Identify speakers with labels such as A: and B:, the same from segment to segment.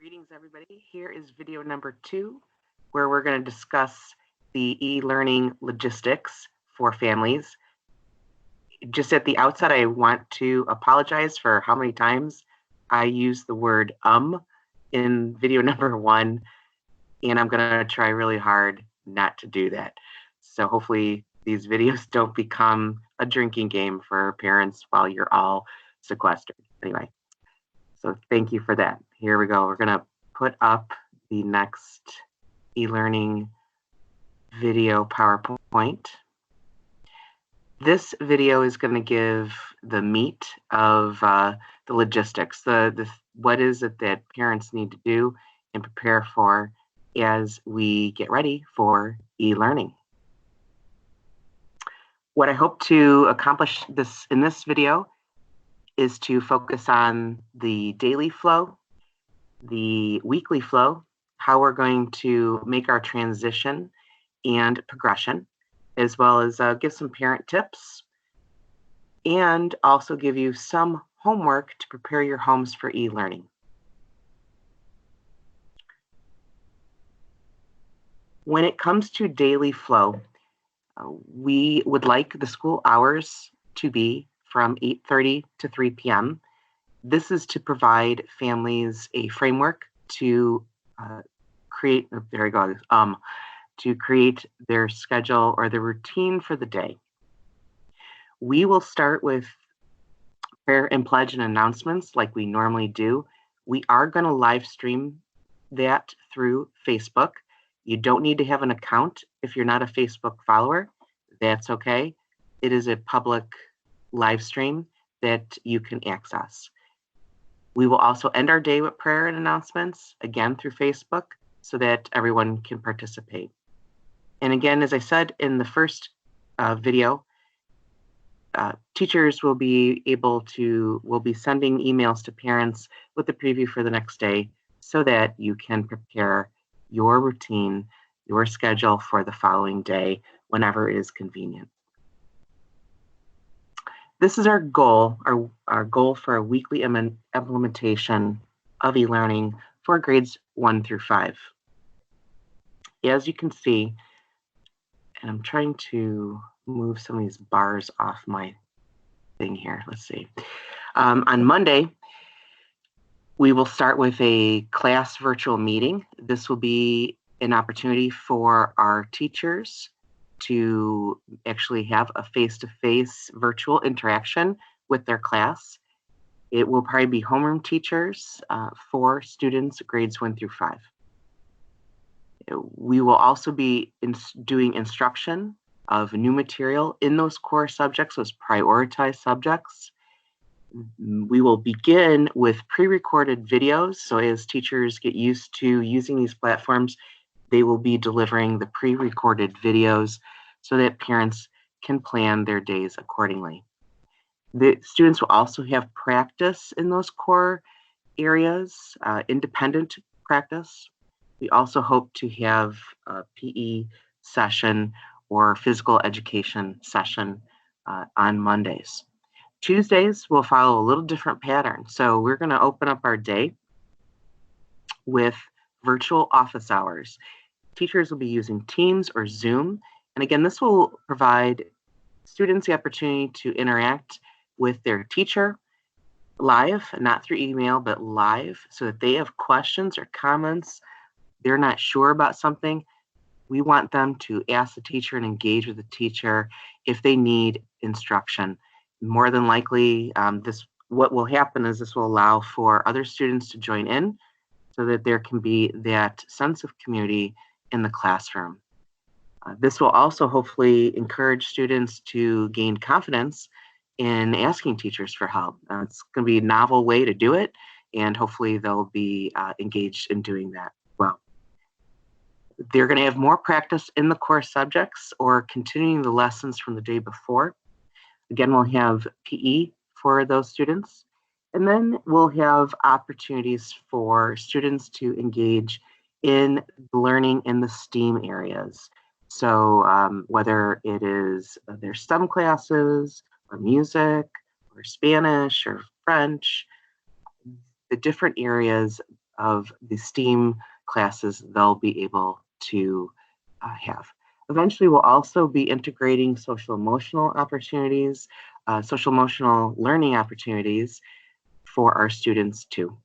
A: Greetings, everybody. Here is video number 2, where we're going to discuss the e-learning logistics for families. Just at the outset, I want to apologize for how many times I use the word in video number 1, and I'm going to try really hard not to do that. So hopefully these videos don't become a drinking game for parents while you're all sequestered. Anyway, so thank you for that. Here we go. We're going to put up the next e-learning video PowerPoint. This video is going to give the meat of the logistics, what is it that parents need to do and prepare for as we get ready for e-learning. What I hope to accomplish in this video is to focus on the daily flow, the weekly flow, how we're going to make our transition and progression, as well as give some parent tips and also give you some homework to prepare your homes for e-learning. When it comes to daily flow, we would like the school hours to be from 8:30 to 3 p.m. This is to provide families a framework to create, to create their schedule or their routine for the day. We will start with prayer and pledge and announcements like we normally do. We are going to live stream that through Facebook. You don't need to have an account if you're not a Facebook follower. That's okay. It is a public live stream that you can access. We will also end our day with prayer and announcements, again through Facebook, so that everyone can participate. And again, as I said in the first video, teachers will be sending emails to parents with the preview for the next day so that you can prepare your routine, your schedule for the following day whenever it is convenient. This is our goal, our goal for a weekly implementation of e-learning for grades 1 through 5. As you can see, and I'm trying to move some of these bars off my thing here. Let's see. On Monday, we will start with a class virtual meeting. This will be an opportunity for our teachers to actually have a face-to-face virtual interaction with their class. It will probably be homeroom teachers for students grades 1 through 5. We will also be doing instruction of new material in those core subjects, those prioritized subjects. We will begin with pre-recorded videos. So as teachers get used to using these platforms, they will be delivering the pre-recorded videos so that parents can plan their days accordingly. The students will also have practice in those core areas, independent practice. We also hope to have a PE session or physical education session on Mondays. Tuesdays will follow a little different pattern. So we're going to open up our day with virtual office hours. Teachers will be using Teams or Zoom. And again, this will provide students the opportunity to interact with their teacher live, not through email, but live, so that they have questions or comments. They're not sure about something. We want them to ask the teacher and engage with the teacher if they need instruction. More than likely, what will happen is this will allow for other students to join in so that there can be that sense of community in the classroom. This will also hopefully encourage students to gain confidence in asking teachers for help. It's going to be a novel way to do it, and hopefully they'll be engaged in doing that well. They're going to have more practice in the core subjects or continuing the lessons from the day before. Again, we'll have PE for those students, and then we'll have opportunities for students to engage in learning in the STEAM areas. So whether it is their STEM classes or music or Spanish or French, the different areas of the STEAM classes they'll be able to have. Eventually, we'll also be integrating social emotional opportunities, social emotional learning opportunities for our students too.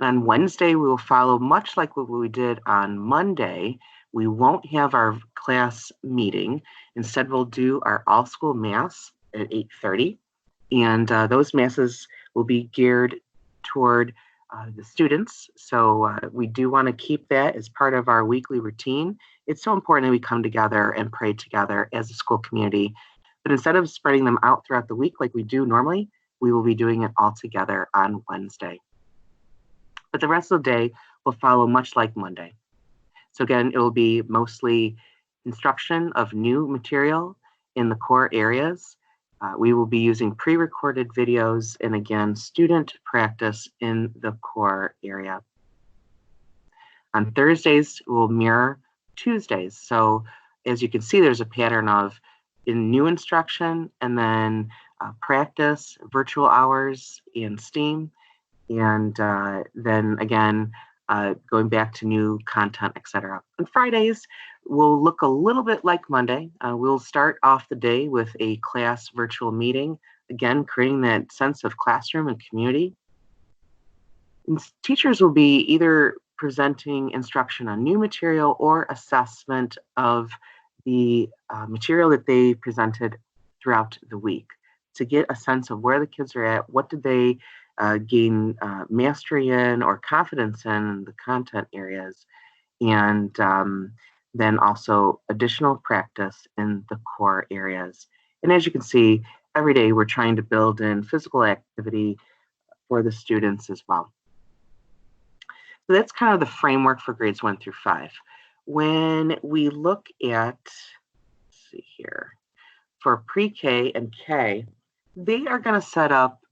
A: And on Wednesday, we will follow much like what we did on Monday. We won't have our class meeting. Instead, we'll do our all-school mass at 8:30. And those masses will be geared toward the students. So we do want to keep that as part of our weekly routine. It's so important that we come together and pray together as a school community. But instead of spreading them out throughout the week like we do normally, we will be doing it all together on Wednesday. But the rest of the day will follow much like Monday. So again, it will be mostly instruction of new material in the core areas. We will be using pre-recorded videos and again, student practice in the core area. On Thursdays, we'll mirror Tuesdays. So as you can see, there's a pattern of in new instruction and then practice, virtual hours in STEAM, and then again, going back to new content, etc. On Fridays, will look a little bit like Monday. We'll start off the day with a class virtual meeting, again, creating that sense of classroom and community. And teachers will be either presenting instruction on new material or assessment of the material that they presented throughout the week to get a sense of where the kids are at, what did they gain mastery in or confidence in the content areas, and then also additional practice in the core areas. And as you can see, every day we're trying to build in physical activity for the students as well. So that's kind of the framework for grades 1 through 5. When we look at, let's see here, for pre-K and K, they are going to set up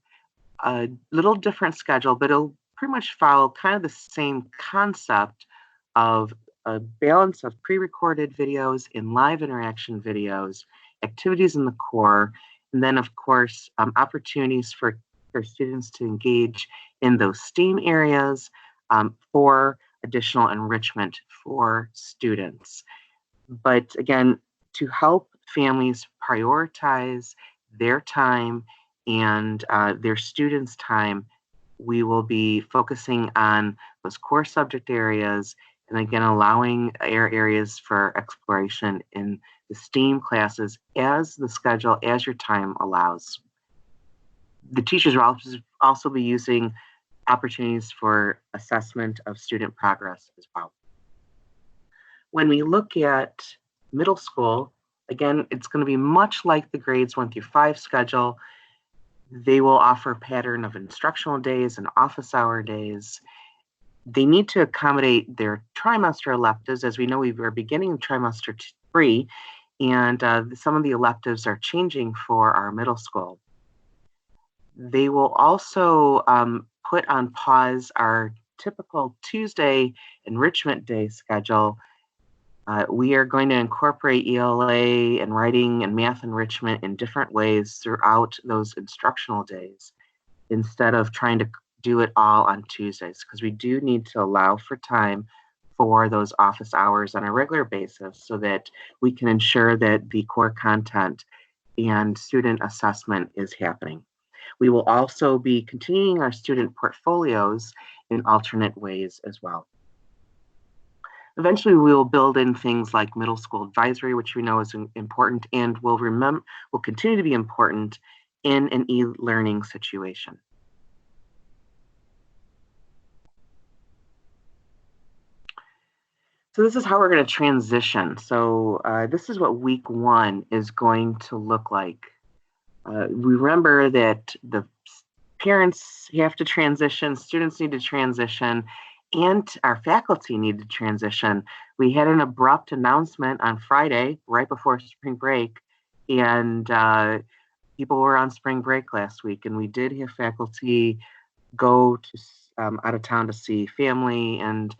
A: a little different schedule, but it'll pretty much follow kind of the same concept of a balance of pre-recorded videos and live interaction videos, activities in the core, and then of course opportunities for students to engage in those STEAM areas for additional enrichment for students. But again, to help families prioritize their time and their students' time, we will be focusing on those core subject areas and again allowing areas for exploration in the STEAM classes as the schedule, as your time allows. The teachers will also be using opportunities for assessment of student progress as well. When we look at middle school, again, it's going to be much like the grades 1 through 5 schedule. They will offer a pattern of instructional days and office hour days. They need to accommodate their trimester electives. As we know, we are beginning trimester 3, and some of the electives are changing for our middle school. They will also put on pause our typical Tuesday enrichment day schedule. We are going to incorporate ELA and writing and math enrichment in different ways throughout those instructional days instead of trying to do it all on Tuesdays, because we do need to allow for time for those office hours on a regular basis so that we can ensure that the core content and student assessment is happening. We will also be continuing our student portfolios in alternate ways as well. Eventually, we will build in things like middle school advisory, which we know is important and will continue to be important in an e-learning situation. So this is how we're going to transition. So this is what week 1 is going to look like. Remember that the parents have to transition, students need to transition, and our faculty need to transition. We had an abrupt announcement on Friday, right before spring break, and people were on spring break last week, and we did have faculty go to out of town to see family, and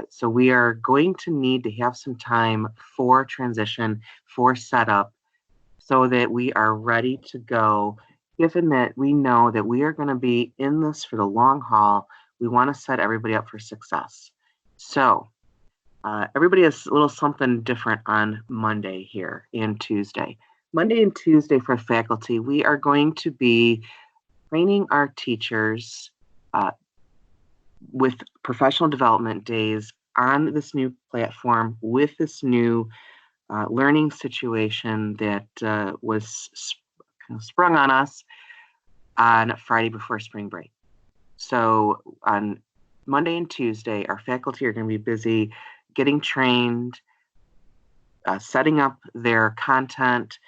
A: so we are going to need to have some time for transition, for setup, so that we are ready to go, given that we know that we are going to be in this for the long haul. We want to set everybody up for success. So everybody has a little something different on Monday here and Tuesday. Monday and Tuesday for faculty, we are going to be training our teachers with professional development days on this new platform with this new learning situation that was sprung on us on Friday before spring break. So on Monday and Tuesday, our faculty are going to be busy getting trained, setting up their content,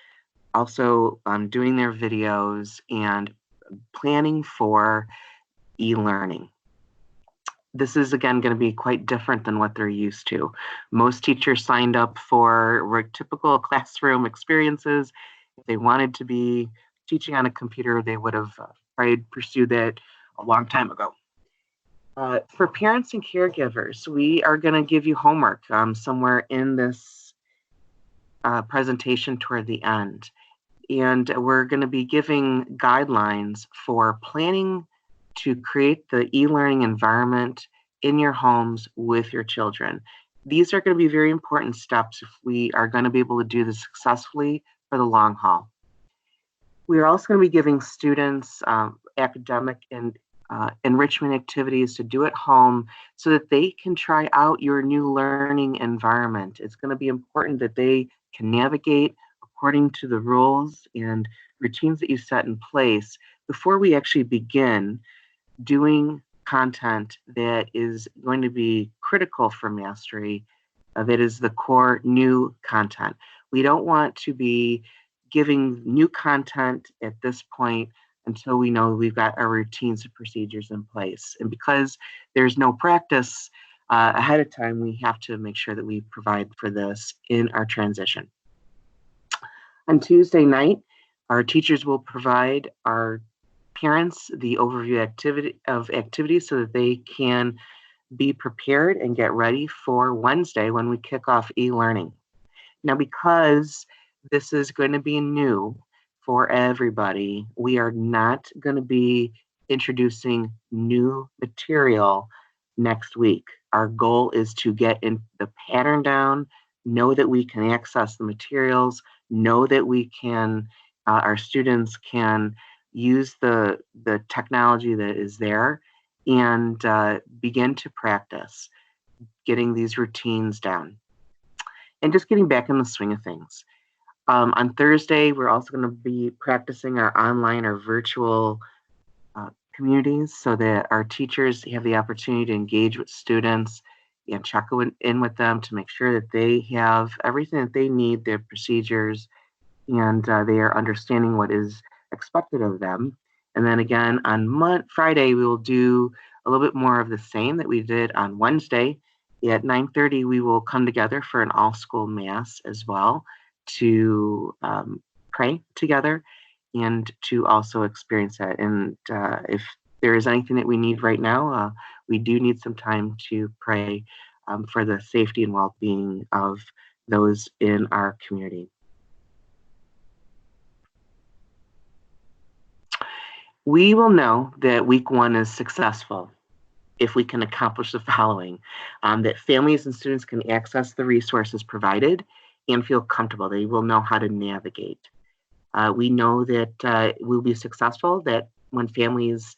A: also doing their videos, and planning for e-learning. This is, again, going to be quite different than what they're used to. Most teachers signed up for typical classroom experiences. If they wanted to be teaching on a computer, they would have probably pursued that a long time ago. For parents and caregivers, we are going to give you homework somewhere in this presentation toward the end. And we're going to be giving guidelines for planning to create the e-learning environment in your homes with your children. These are going to be very important steps if we are going to be able to do this successfully for the long haul. We are also going to be giving students academic and enrichment activities to do at home so that they can try out your new learning environment. It's going to be important that they can navigate according to the rules and routines that you set in place before we actually begin doing content that is going to be critical for mastery, that is the core new content. We don't want to be giving new content at this point until we know we've got our routines and procedures in place. And because there's no practice ahead of time, we have to make sure that we provide for this in our transition. On Tuesday night, our teachers will provide our parents the overview activities so that they can be prepared and get ready for Wednesday when we kick off e-learning. Now, because this is going to be new for everybody, we are not going to be introducing new material next week. Our goal is to get in the pattern down, know that we can access the materials, know that we can, our students can use the technology that is there and begin to practice getting these routines down and just getting back in the swing of things. On Thursday, we're also going to be practicing our online or virtual communities so that our teachers have the opportunity to engage with students and check in with them to make sure that they have everything that they need, their procedures, and they are understanding what is expected of them. And then again, on Friday, we will do a little bit more of the same that we did on Wednesday. At 9:30, we will come together for an all-school mass as well to pray together and to also experience that. And if there is anything that we need right now, we do need some time to pray for the safety and well-being of those in our community. We will know that week one is successful if we can accomplish the following, that families and students can access the resources provided and feel comfortable. They will know how to navigate. We know that we'll be successful, that when families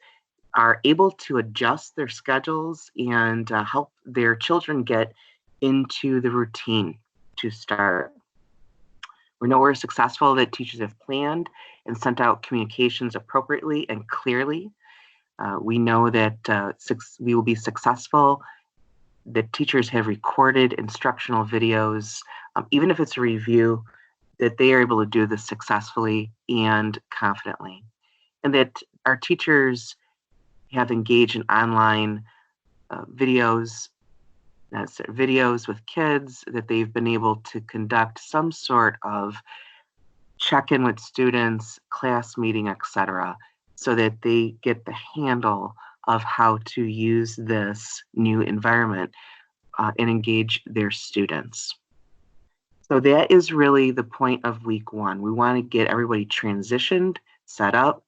A: are able to adjust their schedules and help their children get into the routine to start. We know we're successful, that teachers have planned and sent out communications appropriately and clearly. We know that we will be successful, that teachers have recorded instructional videos, even if it's a review, that they are able to do this successfully and confidently. And that our teachers have engaged in online videos with kids, that they've been able to conduct some sort of check-in with students, class meeting, etc., so that they get the handle of how to use this new environment and engage their students. So that is really the point of week one. We want to get everybody transitioned, set up,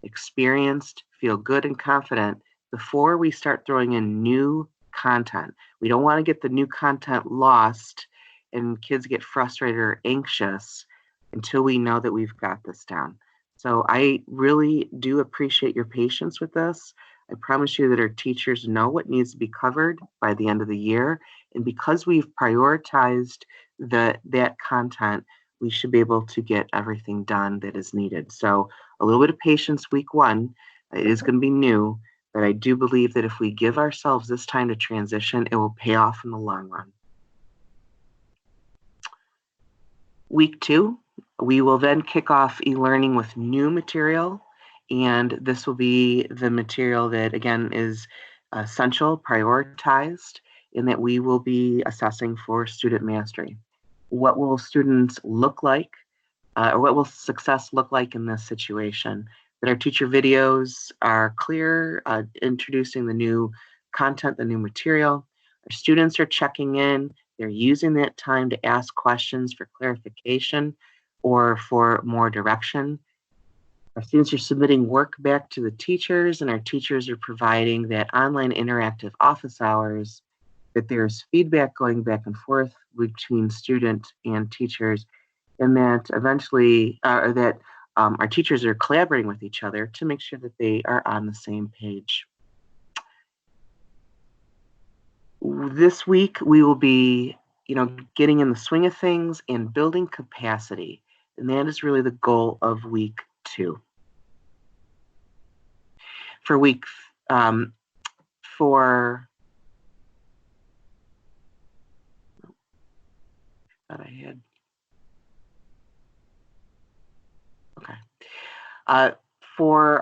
A: experienced, feel good and confident before we start throwing in new content. We don't want to get the new content lost and kids get frustrated or anxious until we know that we've got this down. So I really do appreciate your patience with this. I promise you that our teachers know what needs to be covered by the end of the year. And because we've prioritized that content, we should be able to get everything done that is needed. So a little bit of patience week one. It is going to be new, but I do believe that if we give ourselves this time to transition, it will pay off in the long run. Week two, we will then kick off e-learning with new material, and this will be the material that, again, is essential, prioritized, and that we will be assessing for student mastery. What will students look like, or what will success look like in this situation? That our teacher videos are clear, introducing the new content, the new material. Our students are checking in. They're using that time to ask questions for clarification or for more direction. Our students are submitting work back to the teachers, and our teachers are providing that online interactive office hours, that there's feedback going back and forth between student and teachers, and that eventually, our teachers are collaborating with each other to make sure that they are on the same page. This week, we will be, getting in the swing of things and building capacity. And that is really the goal of week two. For week, for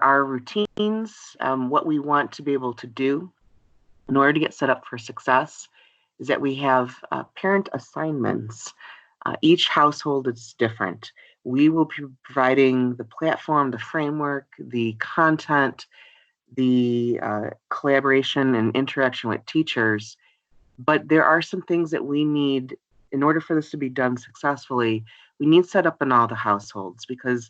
A: our routines, what we want to be able to do in order to get set up for success is that we have parent assignments. Each household is different. We will be providing the platform, the framework, the content, the collaboration and interaction with teachers. But there are some things that we need, in order for this to be done successfully, we need set up in all the households, because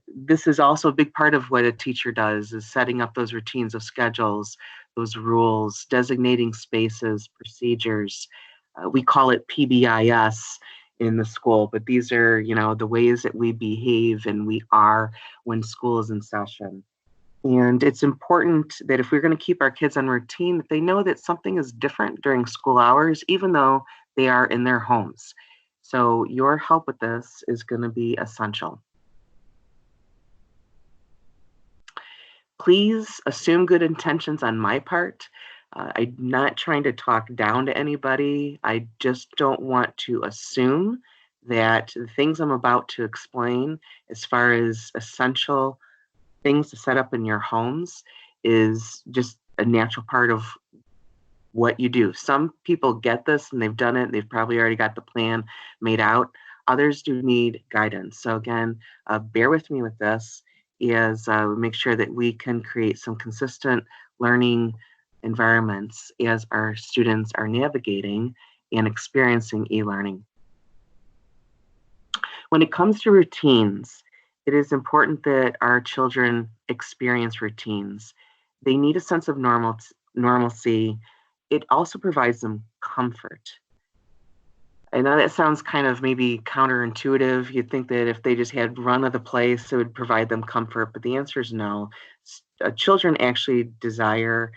A: this is also a big part of what a teacher does, is setting up those routines, those schedules, those rules, designating spaces, procedures. We call it PBIS in the school, but these are, the ways that we behave and we are when school is in session. And it's important that if we're going to keep our kids on routine, that they know that something is different during school hours, even though they are in their homes. So your help with this is going to be essential. Please assume good intentions on my part. I'm not trying to talk down to anybody. I just don't want to assume that the things I'm about to explain, as far as essential things to set up in your homes, is just a natural part of what you do. Some people get this and they've done it. They've probably already got the plan made out. Others do need guidance. So again, bear with me with this, as make sure that we can create some consistent learning environments as our students are navigating and experiencing e-learning. When it comes to routines, it is important that our children experience routines. They need a sense of normalcy. It also provides them comfort. I know that sounds kind of maybe counterintuitive. You'd think that if they just had run of the place, it would provide them comfort, but the answer is no. Children actually desire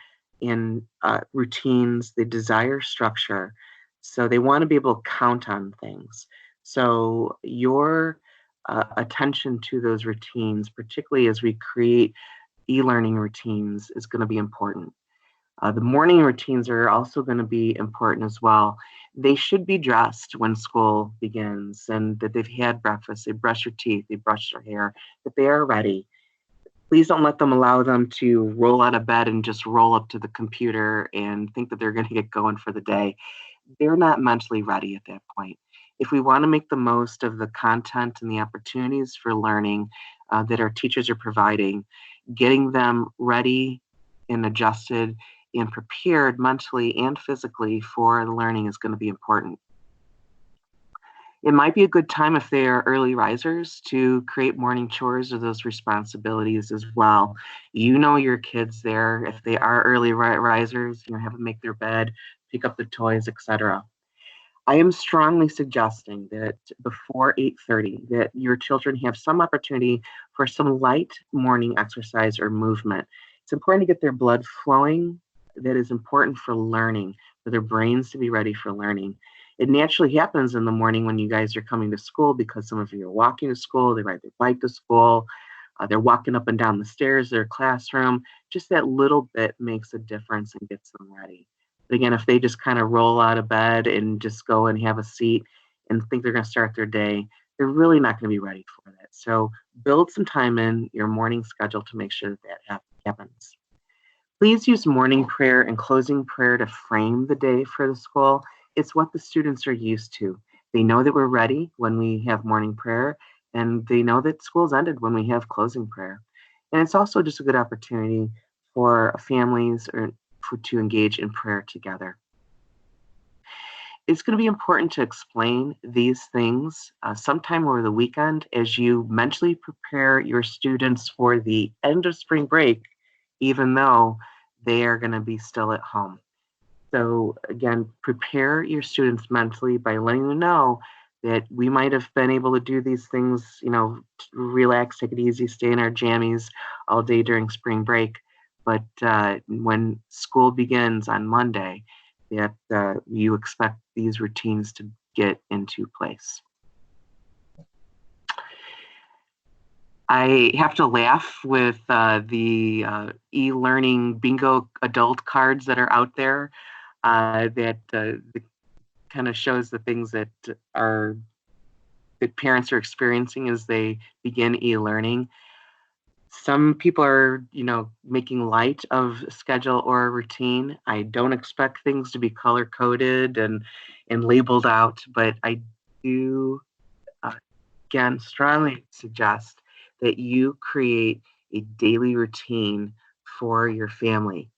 A: routines. They desire structure. So they want to be able to count on things. So your attention to those routines, particularly as we create e-learning routines, is going to be important. The morning routines are also going to be important as well. They should be dressed when school begins, and that they've had breakfast, they brush their teeth, they brush their hair, that they are ready. Please don't allow them to roll out of bed and just roll up to the computer and think that they're going to get going for the day. They're not mentally ready at that point. If we want to make the most of the content and the opportunities for learning that our teachers are providing, getting them ready and adjusted and prepared mentally and physically for the learning is going to be important. It might be a good time if they are early risers to create morning chores or those responsibilities as well. You know your kids there. If they are early risers, have them make their bed, pick up the toys, etc. I am strongly suggesting that before 8:30 that your children have some opportunity for some light morning exercise or movement. It's important to get their blood flowing. That is important for learning, for their brains to be ready for learning. It naturally happens in the morning when you guys are coming to school because some of you are walking to school, they ride their bike to school, they're walking up and down the stairs, their classroom. Just that little bit makes a difference and gets them ready. But again, if they just kind of roll out of bed and just go and have a seat and think they're going to start their day, they're really not going to be ready for that. So build some time in your morning schedule to make sure that happens. Please use morning prayer and closing prayer to frame the day for the school. It's what the students are used to. They know that we're ready when we have morning prayer, and they know that school's ended when we have closing prayer. And it's also just a good opportunity for families to engage in prayer together. It's going to be important to explain these things sometime over the weekend as you mentally prepare your students for the end of spring break, even though they are going to be still at home. So again, prepare your students mentally by letting them know that we might have been able to do these things, relax, take it easy, stay in our jammies all day during spring break. But when school begins on Monday, that you expect these routines to get into place. I have to laugh with the e-learning bingo adult cards that are out there that kind of shows the things that parents are experiencing as they begin e-learning. Some people are, making light of schedule or routine. I don't expect things to be color coded and labeled out, but I do, again, strongly suggest that you create a daily routine for your family.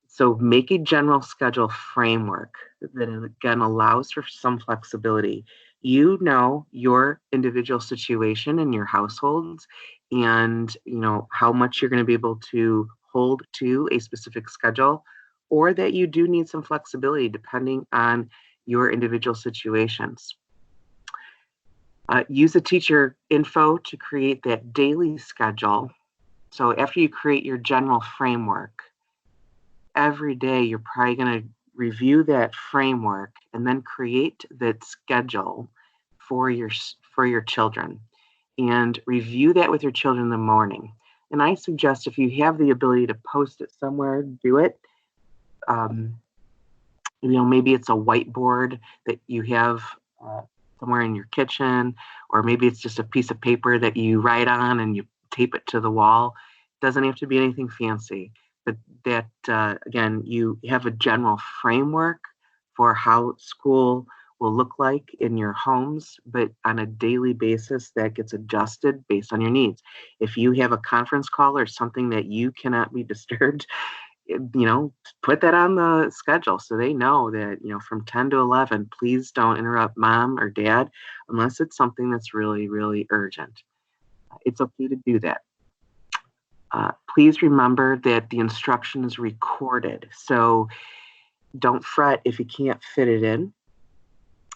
A: So make a general schedule framework that, again, allows for some flexibility. You know your individual situation in your households and how much you're going to be able to hold to a specific schedule, or that you do need some flexibility depending on your individual situations. Use the teacher info to create that daily schedule. So after you create your general framework, every day you're probably going to review that framework and then create that schedule for your children and review that with your children in the morning. And I suggest if you have the ability to post it somewhere, do it. Maybe it's a whiteboard that you have somewhere in your kitchen, or maybe it's just a piece of paper that you write on and you tape it to the wall. It doesn't have to be anything fancy, but that, again, you have a general framework for how school will look like in your homes, but on a daily basis that gets adjusted based on your needs. If you have a conference call or something that you cannot be disturbed, put that on the schedule so they know that, from 10 to 11, please don't interrupt mom or dad unless it's something that's really, really urgent. It's okay to do that. Please remember that the instruction is recorded, so don't fret if you can't fit it in.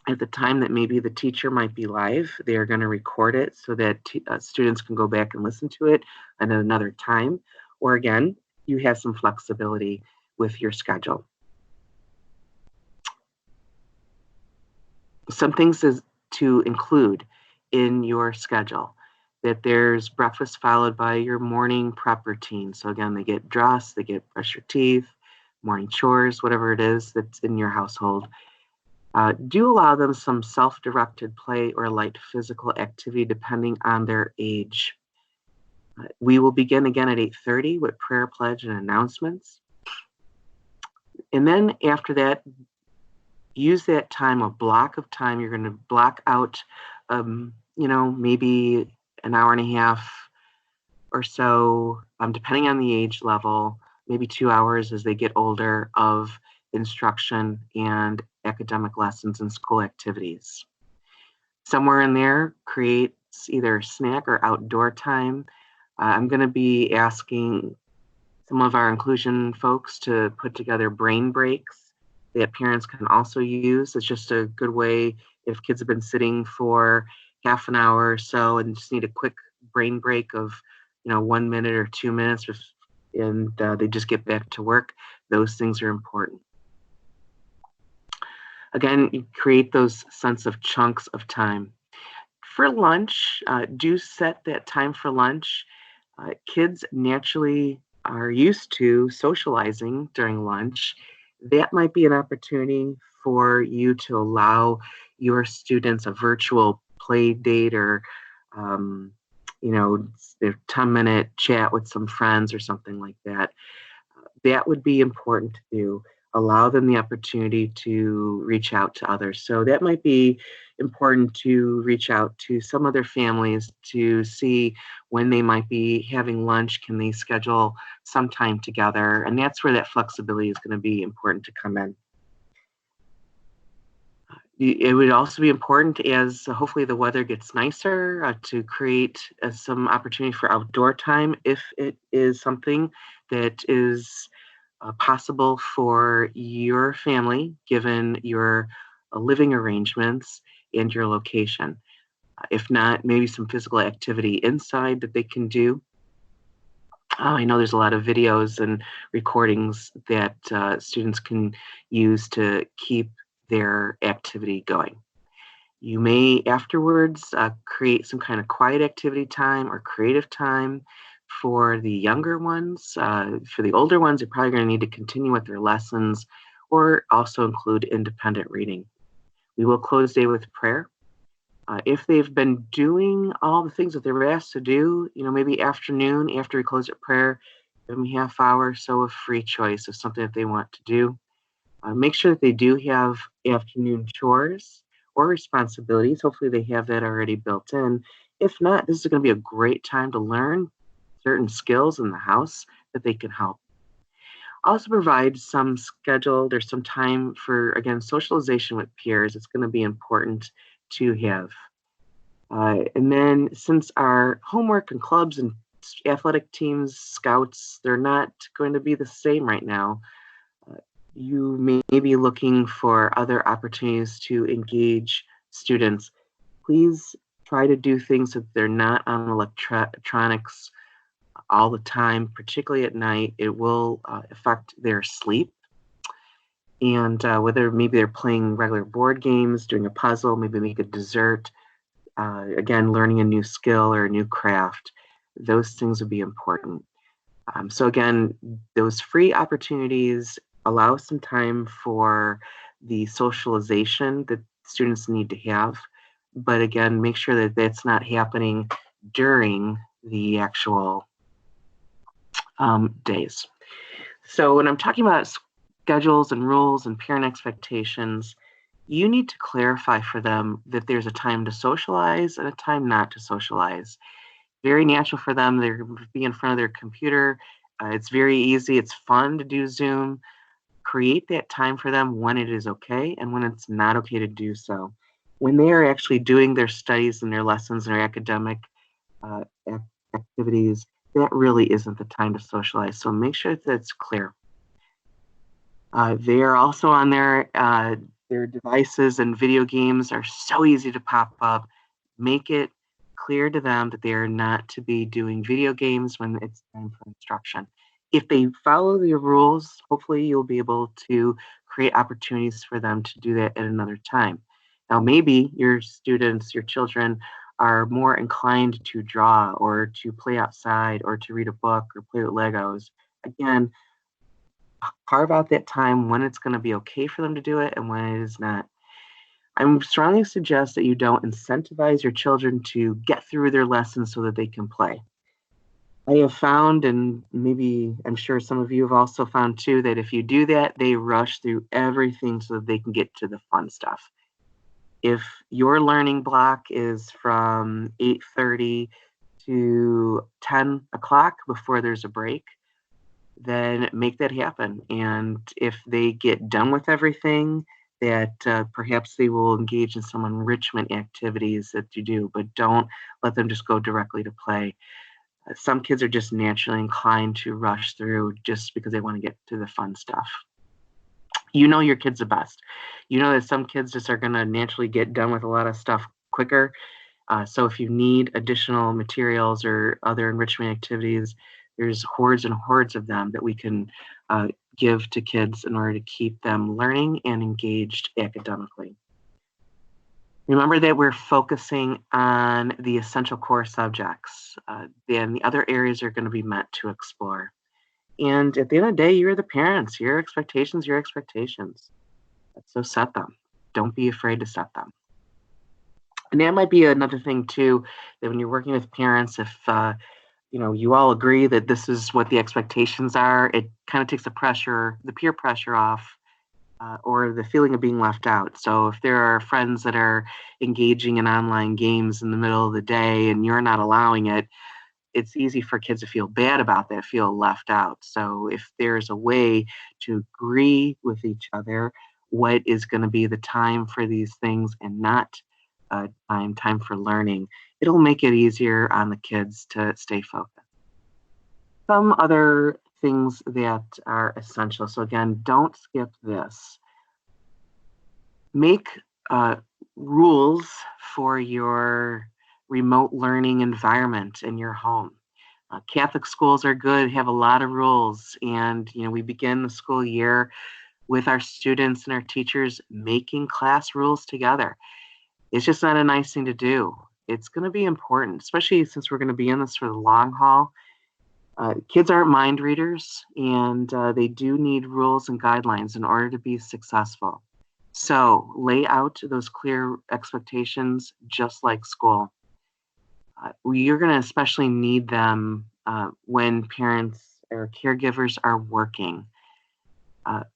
A: At the time that maybe the teacher might be live, they are going to record it so that students can go back and listen to it at another time. Or again, you have some flexibility with your schedule. Some things to include in your schedule: that there's breakfast followed by your morning prep routine. So again, they get dressed, they get brush your teeth, morning chores, whatever it is that's in your household. Do allow them some self-directed play or light physical activity depending on their age. We will begin again at 8:30 with prayer, pledge, and announcements. And then after that, use that time, a block of time. You're going to block out, maybe an hour and a half or so, depending on the age level, maybe 2 hours as they get older, of instruction and academic lessons and school activities. Somewhere in there, create either snack or outdoor time. I'm going to be asking some of our inclusion folks to put together brain breaks that parents can also use. It's just a good way if kids have been sitting for half an hour or so and just need a quick brain break of 1 minute or 2 minutes, and they just get back to work. Those things are important. Again, you create those sense of chunks of time. For lunch, do set that time for lunch. Kids naturally are used to socializing during lunch. That might be an opportunity for you to allow your students a virtual play date or, um, their 10-minute chat with some friends or something like that. That would be important to do. Allow them the opportunity to reach out to others. So that might be important to reach out to some other families to see when they might be having lunch. Can they schedule some time together? And that's where that flexibility is going to be important to come in. It would also be important as hopefully the weather gets nicer to create some opportunity for outdoor time if it is something that is possible for your family given your living arrangements and your location. If not, maybe some physical activity inside that they can do. I know there's a lot of videos and recordings that students can use to keep their activity going. You may afterwards create some kind of quiet activity time or creative time for the younger ones. For the older ones, they're probably going to need to continue with their lessons or also include independent reading. We will close day with prayer. If they've been doing all the things that they were asked to do, maybe afternoon after we close at prayer, give them a half hour or so of free choice of something that they want to do. Make sure that they do have afternoon chores or responsibilities. Hopefully they have that already built in. If not, this is going to be a great time to learn certain skills in the house that they can help. Also provide some scheduled or some time for, again, socialization with peers. It's going to be important to have. And then since our homework and clubs and athletic teams, scouts, they're not going to be the same right now. You may be looking for other opportunities to engage students. Please try to do things that they're not on electronics all the time, particularly at night. It will affect their sleep. And whether maybe they're playing regular board games, doing a puzzle, maybe make a dessert, again, learning a new skill or a new craft, those things would be important. So again, those free opportunities allow some time for the socialization that students need to have. But again, make sure that that's not happening during the actual days. So when I'm talking about schedules and rules and parent expectations, you need to clarify for them that there's a time to socialize and a time not to socialize. Very natural for them. They're going to be in front of their computer. It's very easy. It's fun to do Zoom. Create that time for them when it is okay and when it's not okay to do so. When they are actually doing their studies and their lessons and their academic activities, that really isn't the time to socialize. So make sure that it's clear. They are also on their devices, and video games are so easy to pop up. Make it clear to them that they are not to be doing video games when it's time for instruction. If they follow the rules, hopefully you'll be able to create opportunities for them to do that at another time. Now, maybe your students, your children, are more inclined to draw or to play outside or to read a book or play with Legos. Again, carve out that time when it's going to be okay for them to do it and when it is not. I strongly suggest that you don't incentivize your children to get through their lessons so that they can play. I have found, and maybe I'm sure some of you have also found too, that if you do that, they rush through everything so that they can get to the fun stuff. If your learning block is from 8:30 to 10 o'clock before there's a break, then make that happen. And if they get done with everything, that perhaps they will engage in some enrichment activities that you do, but don't let them just go directly to play. Some kids are just naturally inclined to rush through just because they want to get to the fun stuff. You know your kids the best. You know that some kids just are going to naturally get done with a lot of stuff quicker. So if you need additional materials or other enrichment activities, there's hordes and hordes of them that we can give to kids in order to keep them learning and engaged academically. Remember that we're focusing on the essential core subjects. Then the other areas are going to be meant to explore. And at the end of the day, you're the parents. Your expectations, your expectations. So set them. Don't be afraid to set them. And that might be another thing too, that when you're working with parents, if you all agree that this is what the expectations are, it kind of takes the peer pressure off, or the feeling of being left out. So if there are friends that are engaging in online games in the middle of the day and you're not allowing it, it's easy for kids to feel bad about that, feel left out. So if there's a way to agree with each other what is going to be the time for these things and not time for learning, it'll make it easier on the kids to stay focused. Some other things that are essential. So again, don't skip this. Make rules for your remote learning environment in your home. Catholic schools are good, have a lot of rules, and we begin the school year with our students and our teachers making class rules together. It's just not a nice thing to do. It's going to be important, especially since we're going to be in this for the long haul. Kids aren't mind readers, and they do need rules and guidelines in order to be successful. So lay out those clear expectations, just like school. You're going to especially need them when parents or caregivers are working.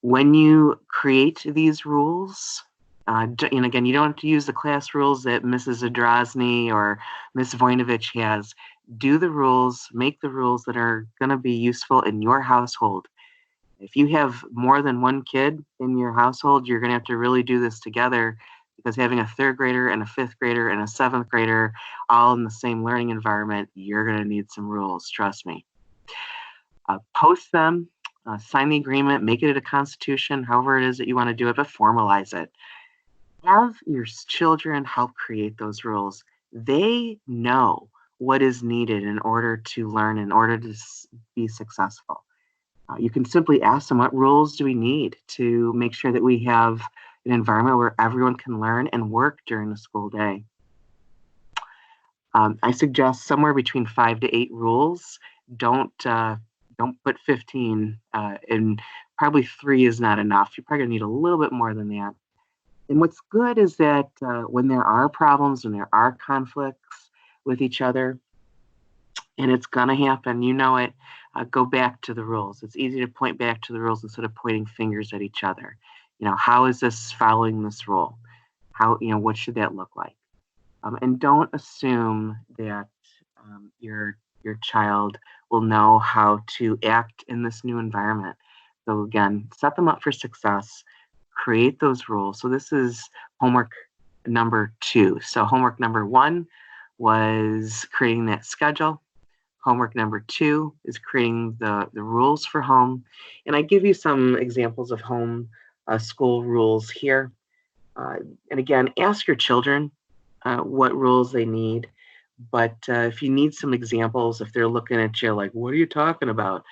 A: When you create these rules, and again, you don't have to use the class rules that Mrs. Zadrozny or Ms. Voinovich has. Do the rules, make the rules that are going to be useful in your household. If you have more than one kid in your household, you're going to have to really do this together, because having a third grader and a fifth grader and a seventh grader all in the same learning environment, you're going to need some rules, trust me. Post them, sign the agreement, make it a constitution, however it is that you want to do it, but formalize it. Have your children help create those rules. They know what is needed in order to learn, in order to be successful. You can simply ask them, what rules do we need to make sure that we have an environment where everyone can learn and work during the school day? I suggest somewhere between 5 to 8 rules. Don't put 15, and probably 3 is not enough. You're probably going to need a little bit more than that. And what's good is that when there are problems, when there are conflicts with each other, and it's going to happen, it, go back to the rules. It's easy to point back to the rules instead of pointing fingers at each other. How is this following this rule? How, what should that look like? And don't assume that your child will know how to act in this new environment. So again, set them up for success, create those rules. So this is homework number 2. So homework number 1 was creating that schedule. Homework number 2 is creating the rules for home. And I give you some examples of home school rules here. And again, ask your children what rules they need. But if you need some examples, if they're looking at you like, what are you talking about?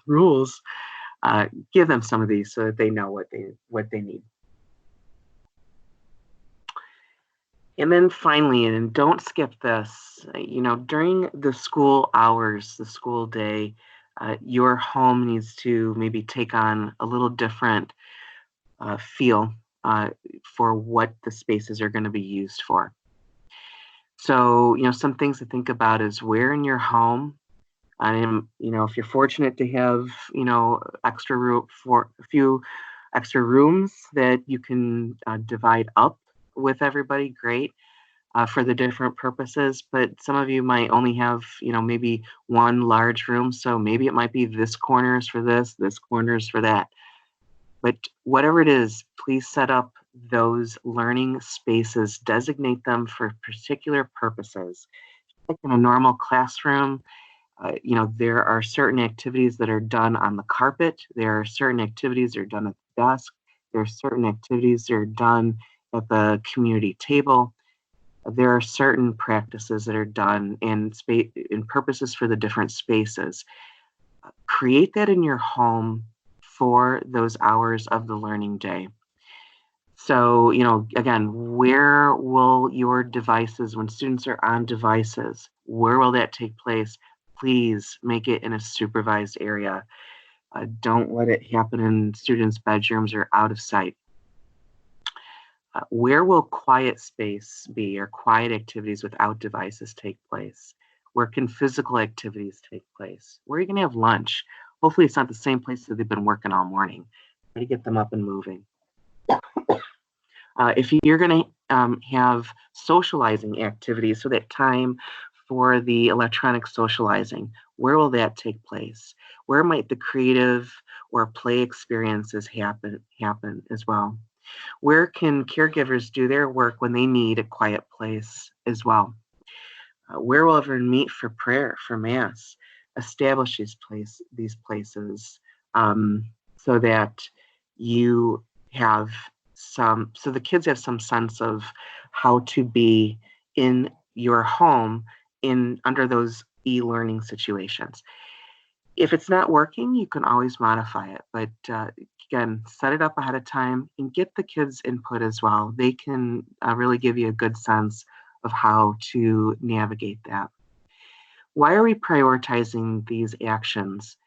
A: Rules, give them some of these so that they know what they need. And then finally, and don't skip this, during the school hours, the school day, your home needs to maybe take on a little different feel for what the spaces are going to be used for. So, some things to think about is where in your home, and, if you're fortunate to have, extra room for a few extra rooms that you can divide up with everybody, great, for the different purposes. But some of you might only have, maybe one large room. So maybe it might be this corner is for this corner is for that. But whatever it is, please set up those learning spaces, designate them for particular purposes. Like in a normal classroom, there are certain activities that are done on the carpet. There are certain activities that are done at the desk. There are certain activities that are done at the community table. There are certain practices that are done in purposes for the different spaces. Create that in your home for those hours of the learning day. So, again, where will your devices, when students are on devices, where will that take place? Please make it in a supervised area. Don't let it happen in students' bedrooms or out of sight. Where will quiet space be, or quiet activities without devices take place? Where can physical activities take place? Where are you going to have lunch? Hopefully it's not the same place that they've been working all morning. Try to get them up and moving. If you're going to have socializing activities, so that time for the electronic socializing, where will that take place? Where might the creative or play experiences happen as well? Where can caregivers do their work when they need a quiet place as well? Where will everyone meet for prayer, for Mass? Establish these places so that you have so the kids have some sense of how to be in your home under those e-learning situations. If it's not working, you can always modify it. But again, set it up ahead of time and get the kids' input as well. They can really give you a good sense of how to navigate that. Why are we prioritizing these actions?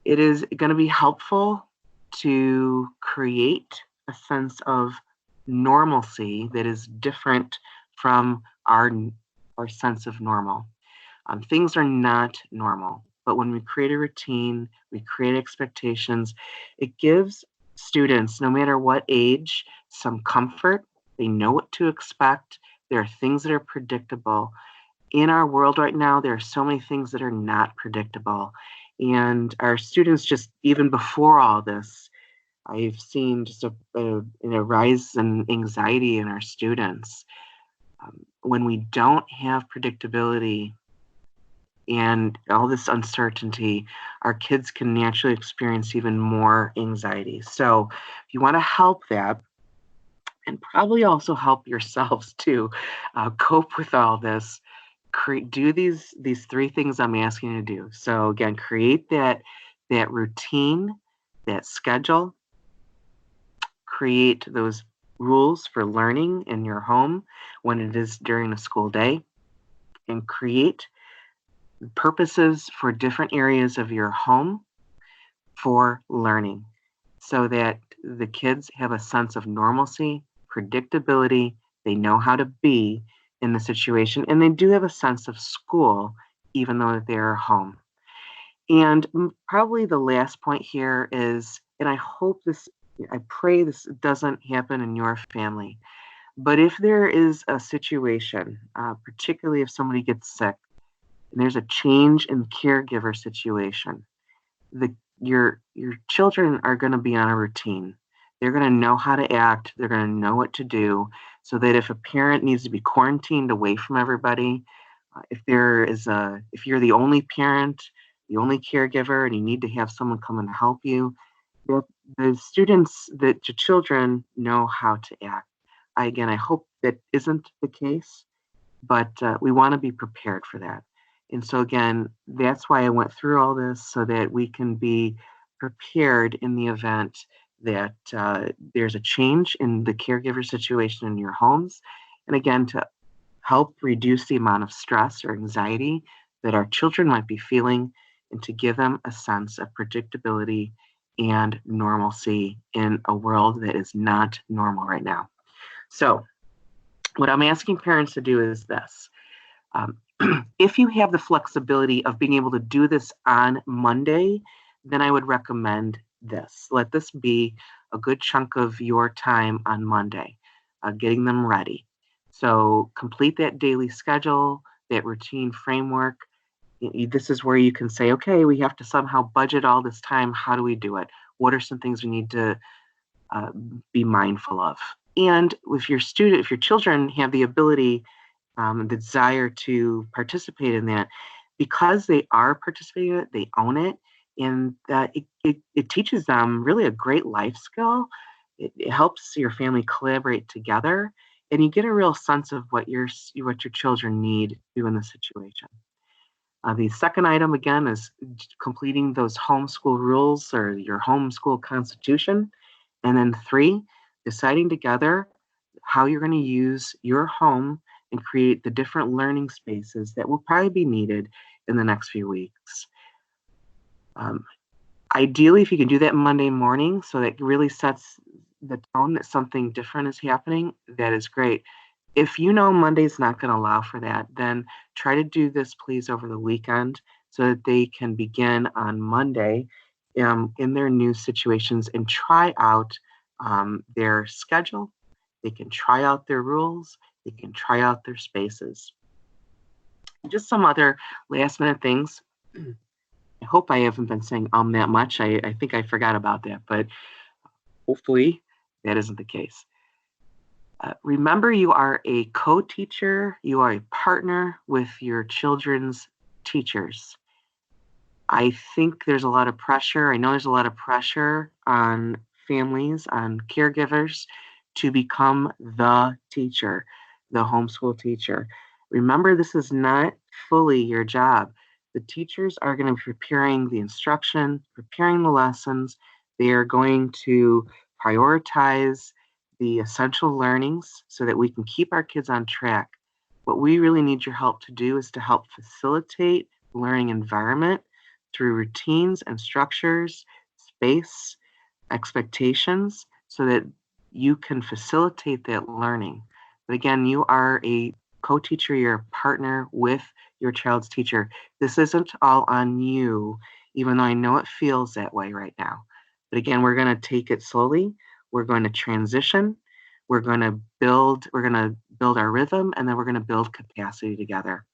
A: It is going to be helpful to create a sense of normalcy that is different from our sense of normal. Things are not normal, but when we create a routine, we create expectations, it gives students, no matter what age, some comfort. They know what to expect. There are things that are predictable. In our world right now, there are so many things that are not predictable. And our students, just even before all this, I've seen just a rise in anxiety in our students. When we don't have predictability and all this uncertainty, our kids can naturally experience even more anxiety. So if you want to help that, and probably also help yourselves to cope with all this, do these three things I'm asking you to do. So again, create that routine, that schedule, create those rules for learning in your home when it is during the school day, and create purposes for different areas of your home for learning so that the kids have a sense of normalcy, predictability, they know how to be in the situation, and they do have a sense of school even though they're home. And probably the last point here is, and I pray this doesn't happen in your family, but if there is a situation, particularly if somebody gets sick, and there's a change in caregiver situation, your children are going to be on a routine. They're going to know how to act. They're going to know what to do, so that if a parent needs to be quarantined away from everybody, if you're the only parent, the only caregiver, and you need to have someone come and help you, the children know how to act. I hope that isn't the case, but we want to be prepared for that. And so again, that's why I went through all this, so that we can be prepared in the event that there's a change in the caregiver situation in your homes. And again, to help reduce the amount of stress or anxiety that our children might be feeling, and to give them a sense of predictability and normalcy in a world that is not normal right now. So what I'm asking parents to do is this. If you have the flexibility of being able to do this on Monday, then I would recommend this. Let this be a good chunk of your time on Monday, getting them ready. So complete that daily schedule, that routine framework. This is where you can say, okay, we have to somehow budget all this time. How do we do it? what are some things we need to be mindful of. And if your children have the ability, the desire to participate in that, because they are participating in it, they own it, and it teaches them really a great life skill. It helps your family collaborate together, and you get a real sense of what your children need to do in the situation. The second item, again, is completing those homeschool rules or your homeschool constitution. And then 3, deciding together how you're going to use your home and create the different learning spaces that will probably be needed in the next few weeks. Ideally, if you can do that Monday morning, so that really sets the tone that something different is happening, that is great. If you know Monday's not going to allow for that, then try to do this, please, over the weekend so that they can begin on Monday in their new situations and try out their schedule. They can try out their rules. They can try out their spaces. Just some other last minute things. I hope I haven't been saying that much. I think I forgot about that, but hopefully that isn't the case. Remember, you are a co-teacher. You are a partner with your children's teachers. I think there's a lot of pressure. I know there's a lot of pressure on families, on caregivers to become the teacher, the homeschool teacher. Remember, this is not fully your job. The teachers are going to be preparing the instruction, preparing the lessons. They are going to prioritize the essential learnings so that we can keep our kids on track. What we really need your help to do is to help facilitate the learning environment through routines and structures, space, expectations, so that you can facilitate that learning. But again, you are a co-teacher, you're a partner with your child's teacher. This isn't all on you, even though I know it feels that way right now. But again, we're going to take it slowly. We're going to transition. We're going to build our rhythm, and then we're going to build capacity together.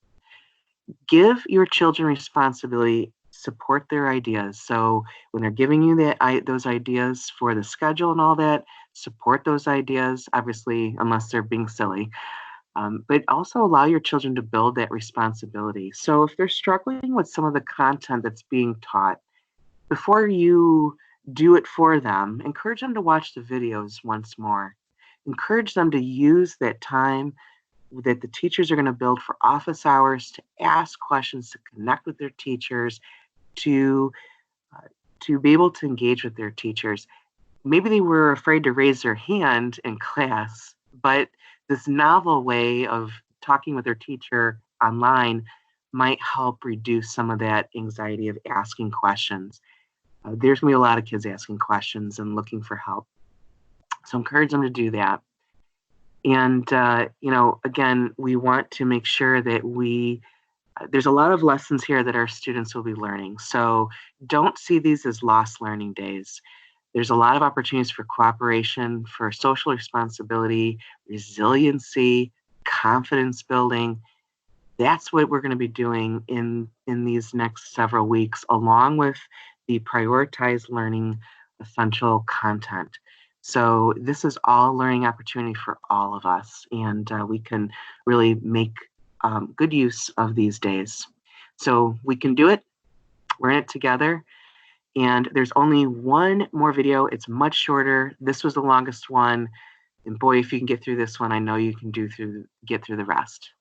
A: Give your children responsibility, support their ideas. So when they're giving you those ideas for the schedule and all that, support those ideas, obviously, unless they're being silly. But also allow your children to build that responsibility. So if they're struggling with some of the content that's being taught, before you do it for them, encourage them to watch the videos once more. Encourage them to use that time that the teachers are going to build for office hours to ask questions, to connect with their teachers, to be able to engage with their teachers. Maybe they were afraid to raise their hand in class, but this novel way of talking with their teacher online might help reduce some of that anxiety of asking questions. There's going to be a lot of kids asking questions and looking for help. So encourage them to do that. And, again, we want to make sure that there's a lot of lessons here that our students will be learning. So don't see these as lost learning days. There's a lot of opportunities for cooperation, for social responsibility, resiliency, confidence building. That's what we're going to be doing in these next several weeks, along with the prioritized learning essential content. So this is all learning opportunity for all of us, and we can really make good use of these days. So we can do it. We're in it together. And there's only one more video. It's much shorter. This was the longest one. And boy, if you can get through this one, I know you can get through the rest.